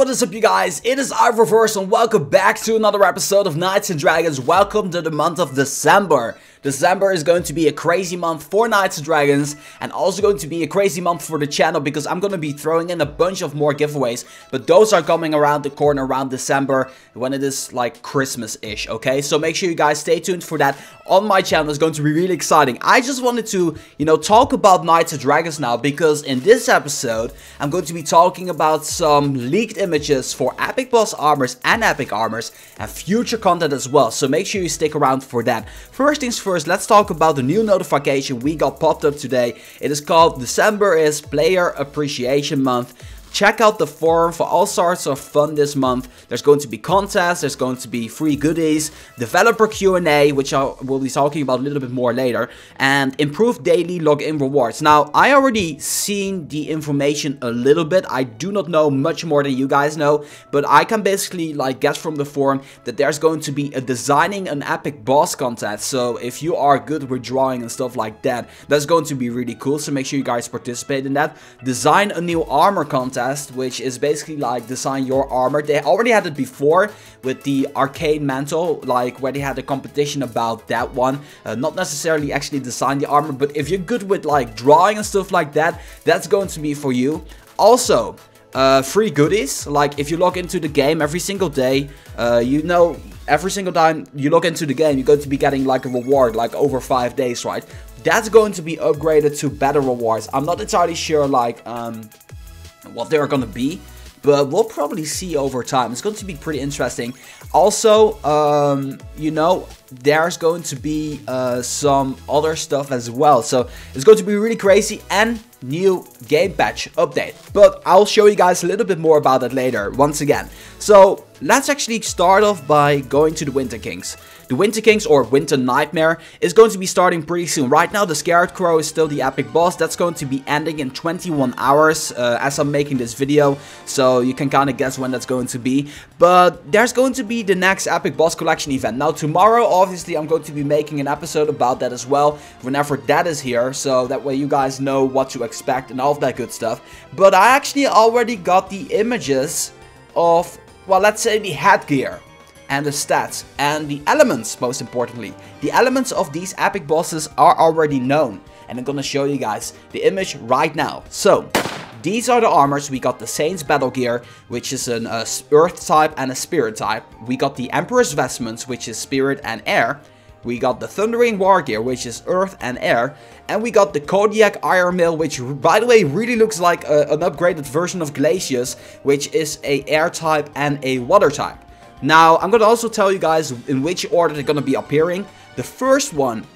what is up you guys? It is Reversal and welcome back to another episode of Knights and Dragons. Welcome to the month of December. December is going to be a crazy month for Knights and Dragons and also going to be a crazy month for the channel because I'm going to be throwing in a bunch of more giveaways, but those are coming around the corner around December when it is like Christmas-ish, okay? So make sure you guys stay tuned for that on my channel. It's going to be really exciting. I just wanted to, talk about Knights and Dragons now because in this episode, I'm going to be talking about some leaked images for epic boss armors and epic armors and future content as well. So make sure you stick around for that. First things first, let's talk about the new notification we got popped up today. It is called December is Player Appreciation Month. Check out the forum for all sorts of fun this month. There's going to be contests, there's going to be free goodies, developer Q&A, which I will be talking about a little bit more later, and improved daily login rewards. Now, I already seen the information a little bit. I do not know much more than you guys know, but I can basically guess from the forum that there's going to be a designing an epic boss contest. So if you are good with drawing and stuff like that, that's going to be really cool. So make sure you guys participate in that. Design a new armor contest, which is basically design your armor. They already had it before with the arcade mantle, where they had a competition about that one. Not necessarily actually design the armor, but if you're good with drawing and stuff like that, that's going to be for you. Also, free goodies, if you log into the game every single day, every single time you log into the game, you're going to be getting a reward over 5 days, right? That's going to be upgraded to better rewards. I'm not entirely sure what they're gonna be, but we'll probably see over time. It's going to be pretty interesting. Also, there's going to be some other stuff as well. So it's going to be really crazy and new game patch update. But I'll show you guys a little bit more about that later once again. So let's actually start off by going to the Winter Kings. The Winter Kings, or Winter Nightmare, is going to be starting pretty soon. Right now, the Scarecrow is still the epic boss. That's going to be ending in 21 hours as I'm making this video. So you can kind of guess when that's going to be. But there's going to be the next epic boss collection event. Now, tomorrow, obviously, I'm going to be making an episode about that as well, whenever that is here. So that way you guys know what to expect and all of that good stuff. But I actually already got the images of, well, let's say the headgear and the stats and the elements. Most importantly, the elements of these epic bosses are already known, and I'm gonna show you guys the image right now. So these are the armors. We got the Saint's battle gear, which is an earth type and a spirit type. We got the Emperor's vestments, which is spirit and air. We got the Thundering War gear, which is earth and air. And we got the Kodiak Iron Mail, which, by the way, really looks like an upgraded version of Glacius, which is a air type and a water type. Now, I'm going to also tell you guys in which order they're going to be appearing. The first one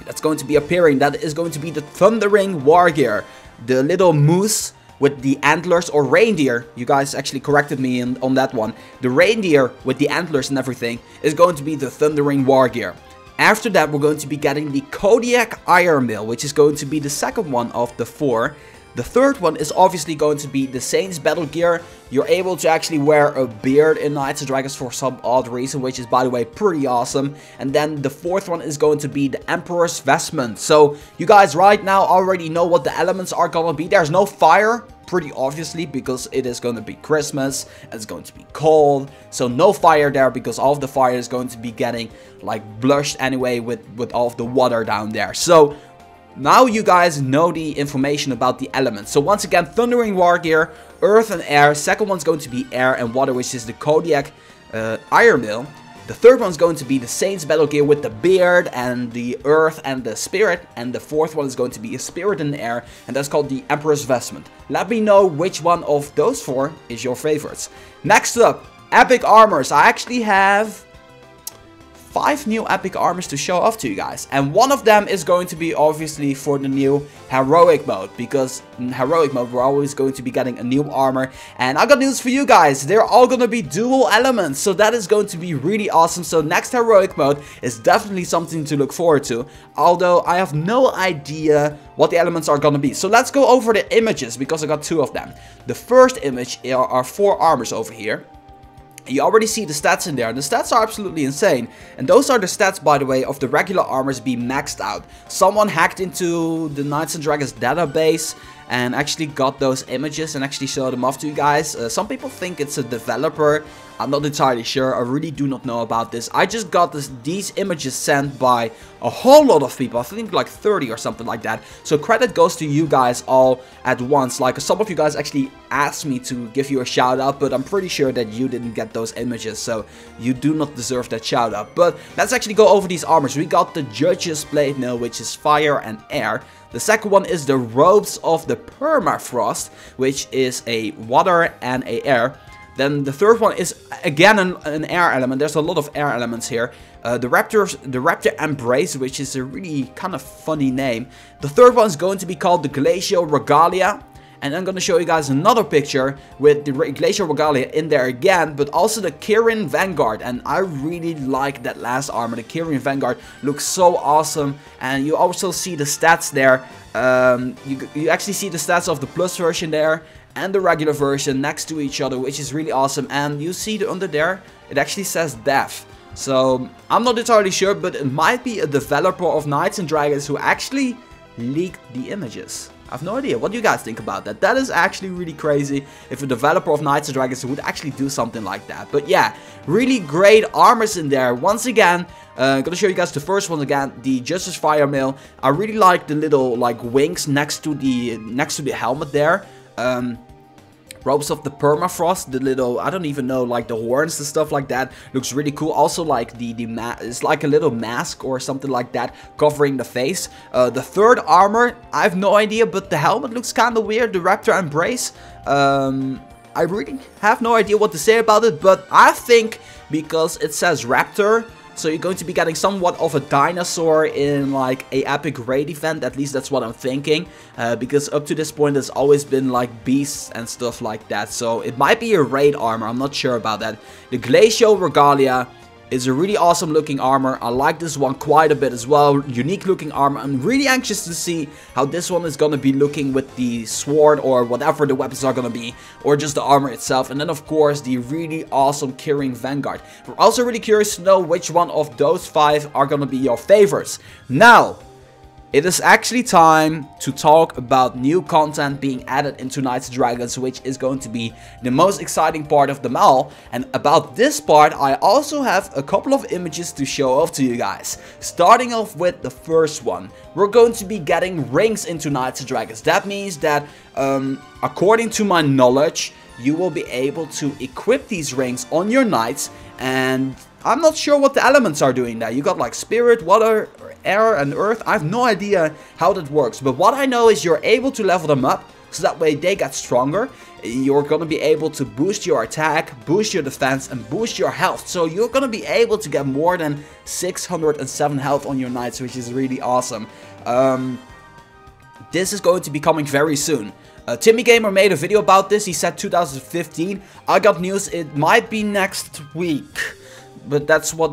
that's going to be appearing, that is going to be the Thundering War gear. The little moose with the antlers, or reindeer, you guys actually corrected me on that one. The reindeer with the antlers and everything is going to be the Thundering War gear. After that, we're going to be getting the Kodiak Iron Mail, which is going to be the second one of the 4. The third one is obviously going to be the Saint's battle gear. You're able to actually wear a beard in Knights and Dragons for some odd reason, which is, by the way, pretty awesome. And then the fourth one is going to be the Emperor's vestment. So you guys right now already know what the elements are going to be. There's no fire, pretty obviously, because it is going to be Christmas. It's going to be cold. So no fire there, because all of the fire is going to be getting blushed anyway with all of the water down there. So now you guys know the information about the elements. So once again, Thundering War gear, earth and air. Second one's going to be air and water, which is the Kodiak Iron Mail. The third one's going to be the Saint's battle gear with the beard and the earth and the spirit. And the fourth one is going to be a spirit and air, and that's called the Emperor's vestment. Let me know which one of those 4 is your favorites. Next up, epic armors. I actually have 5 new epic armors to show off to you guys, and one of them is going to be obviously for the new heroic mode, because in heroic mode we're always going to be getting a new armor. And I got news for you guys, they're all gonna be dual elements, so that is going to be really awesome. So next heroic mode is definitely something to look forward to, although I have no idea what the elements are gonna be. So let's go over the images, because I got 2 of them. The first image are 4 armors over here. You already see the stats in there. The stats are absolutely insane. And those are the stats, by the way, of the regular armors being maxed out. Someone hacked into the Knights and Dragons database and actually got those images and actually showed them off to you guys. Some people think it's a developer. I'm not entirely sure. I really do not know about this. I just got these images sent by a whole lot of people. I think like 30 or something like that. So credit goes to you guys all at once. Like some of you guys actually asked me to give you a shout out, but I'm pretty sure that you didn't get those images. So you do not deserve that shout out. But let's actually go over these armors. We got the Judge's Blade Mail, which is fire and air. The second one is the Robes of the Permafrost, which is a water and a air. Then the third one is again an air element. There's a lot of air elements here. The Raptor Embrace, which is a really kind of funny name. The third one is going to be called the Glacial Regalia. And I'm going to show you guys another picture with the Glacial Regalia in there again, but also the Kirin Vanguard. And I really like that last armor. The Kirin Vanguard looks so awesome. And you also see the stats there. You actually see the stats of the plus version there and the regular version next to each other, which is really awesome. And you see under there, it actually says death. So I'm not entirely sure, but it might be a developer of Knights and Dragons who actually leaked the images. I have no idea. What do you guys think about that? That is actually really crazy if a developer of Knights and Dragons would actually do something like that. But yeah, really great armors in there. Once again, I'm gonna show you guys the first one again, the Justice Fire Mail. I really like the little like wings next to the helmet there. Robes of the Permafrost, the little, I don't even know, like the horns and stuff like that, looks really cool. Also like it's like a little mask or something like that covering the face. The third armor, I have no idea, but the helmet looks kind of weird, the Raptor Embrace. I really have no idea what to say about it, but I think because it says Raptor, so you're going to be getting somewhat of a dinosaur in like a epic raid event. At least that's what I'm thinking. Because up to this point there's always been like beasts and stuff like that. So it might be a raid armor. I'm not sure about that. The Glacial Regalia is a really awesome looking armor. I like this one quite a bit as well. Unique looking armor. I'm really anxious to see how this one is going to be looking with the sword or whatever the weapons are going to be. Or just the armor itself. And then of course the really awesome Kirin Vanguard. We're also really curious to know which one of those 5 are going to be your favorites. Now, it is actually time to talk about new content being added into Knights and Dragons, which is going to be the most exciting part of them all. And about this part, I also have a couple of images to show off to you guys. Starting off with the first one, we're going to be getting rings into Knights and Dragons. That means that, according to my knowledge, you will be able to equip these rings on your knights, and I'm not sure what the elements are doing there. You got like spirit, water, air and earth. I have no idea how that works, but what I know is you're able to level them up, so that way they get stronger. You're gonna be able to boost your attack, boost your defense and boost your health. So you're gonna be able to get more than 607 health on your knights, which is really awesome. This is going to be coming very soon. Timmy Gamer made a video about this. He said 2015. I got news, it might be next week. But that's what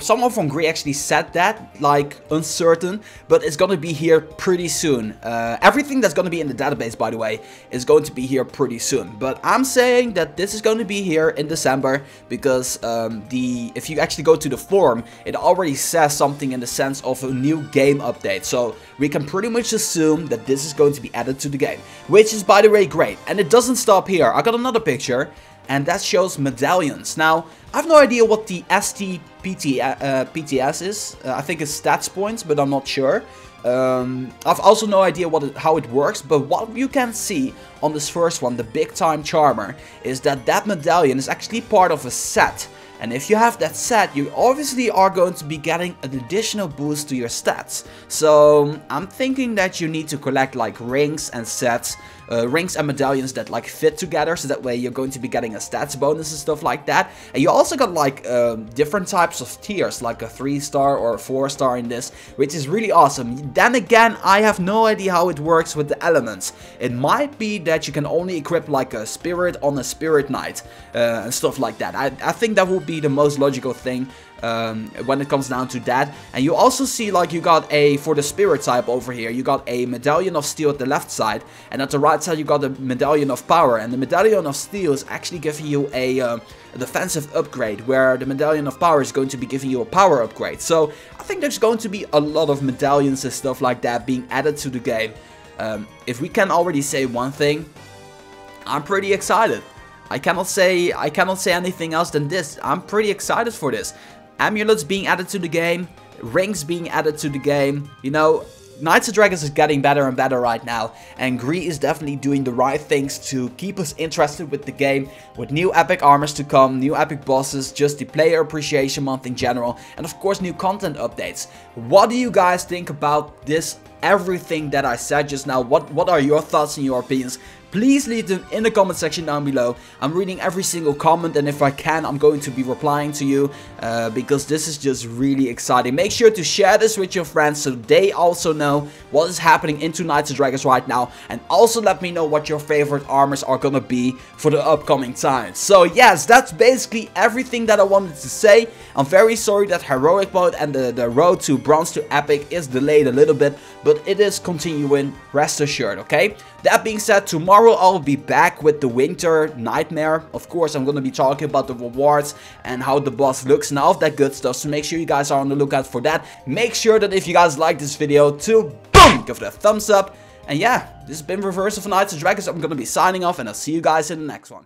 someone from Gree actually said that, like uncertain, but it's gonna be here pretty soon. Everything that's gonna be in the database, by the way, is going to be here pretty soon. But I'm saying that this is going to be here in December because if you actually go to the forum, it already says something in the sense of a new game update. So we can pretty much assume that this is going to be added to the game, which is, by the way, great. And it doesn't stop here. I got another picture, and that shows medallions. Now, I have no idea what the PTS is. I think it's stats points, but I'm not sure. I've also no idea how it works, but what you can see on this first one, the Big Time Charmer, is that medallion is actually part of a set. And if you have that set, you obviously are going to be getting an additional boost to your stats. So I'm thinking that you need to collect like rings and sets, rings and medallions that like fit together, so that way you're going to be getting a stats bonus and stuff like that. And you also got like different types of tiers, like a 3-star or a 4-star in this, which is really awesome. Then again, I have no idea how it works with the elements. It might be that you can only equip like a spirit on a spirit knight and stuff like that. I think that would be the most logical thing when it comes down to that. And you also see like you got for the spirit type over here, you got a medallion of steel at the left side, and at the right side you got a medallion of power. And the medallion of steel is actually giving you a defensive upgrade, where the medallion of power is going to be giving you a power upgrade. So I think there's going to be a lot of medallions and stuff like that being added to the game. If we can already say one thing, I'm pretty excited. I cannot say anything else than this. I'm pretty excited for this. Amulets being added to the game, rings being added to the game, you know. Knights of Dragons is getting better and better right now, and Gree is definitely doing the right things to keep us interested with the game, with new epic armors to come, new epic bosses, just the player appreciation month in general, and of course new content updates. What do you guys think about this, everything that I said just now? What are your thoughts and your opinions? Please leave them in the comment section down below. I'm reading every single comment, and if I can, I'm going to be replying to you because this is just really exciting. Make sure to share this with your friends so they also know what is happening into Knights of Dragons right now, and also let me know what your favorite armors are gonna be for the upcoming times. So yes, that's basically everything that I wanted to say. I'm very sorry that heroic mode and the road to bronze to epic is delayed a little bit, but it is continuing, rest assured, okay? That being said, tomorrow I'll be back with the Winter Nightmare. Of course, I'm going to be talking about the rewards and how the boss looks and all of that good stuff. So make sure you guys are on the lookout for that. Make sure that if you guys like this video to boom, give it a thumbs up. And yeah, this has been Reversal for Knights of Dragons. I'm going to be signing off, and I'll see you guys in the next one.